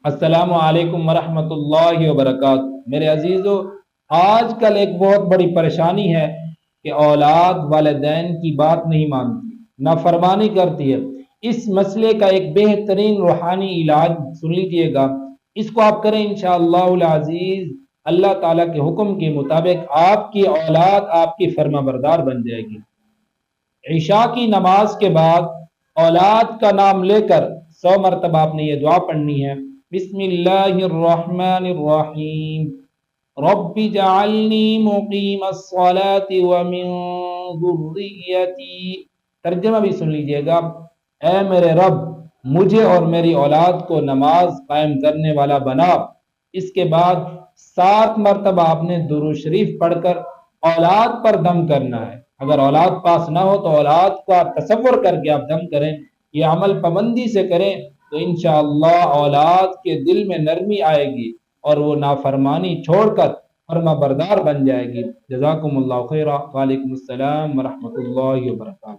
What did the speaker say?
السلام علیکم ورحمۃ اللہ وبرکاتہ۔ میرے عزیزو، آج کل ایک بہت بڑی پریشانی ہے کہ اولاد والدین کی بات نہیں مانتی، نافرمانی کرتی ہے۔ اس مسئلے کا ایک بہترین روحانی علاج سن لیجئے گا، اس کو آپ کریں انشاءاللہ العزیز، اللہ تعالیٰ کے حکم کے مطابق آپ کی اولاد آپ کی فرما بردار بن جائے گی۔ عشاء کی نماز کے بعد اولاد کا نام لے کر 100 مرتبہ آپ نے یہ دعا پڑھنی ہے۔ بسم اللہ الرحمن الرحیم، رب جعلنی مقیم الصلاة ومن ذریتی۔ ترجمہ بھی سن لیجئے گا، اے میرے رب، مجھے اور میری اولاد کو نماز قائم کرنے والا بنا۔ اس کے بعد 7 مرتبہ آپ نے درود شریف پڑھ کر اولاد پر دم کرنا ہے۔ اگر اولاد پاس نہ ہو تو اولاد کا تصور کر کے آپ دم کریں، یہ عمل پابندی سے کریں تو انشاءاللہ اولاد کے دل میں نرمی آئے گی اور وہ نافرمانی چھوڑ کر فرما بردار بن جائے گی۔ جزاکم اللہ خیرہ۔ وعلیکم السلام ورحمۃ اللہ وبرکاتہ۔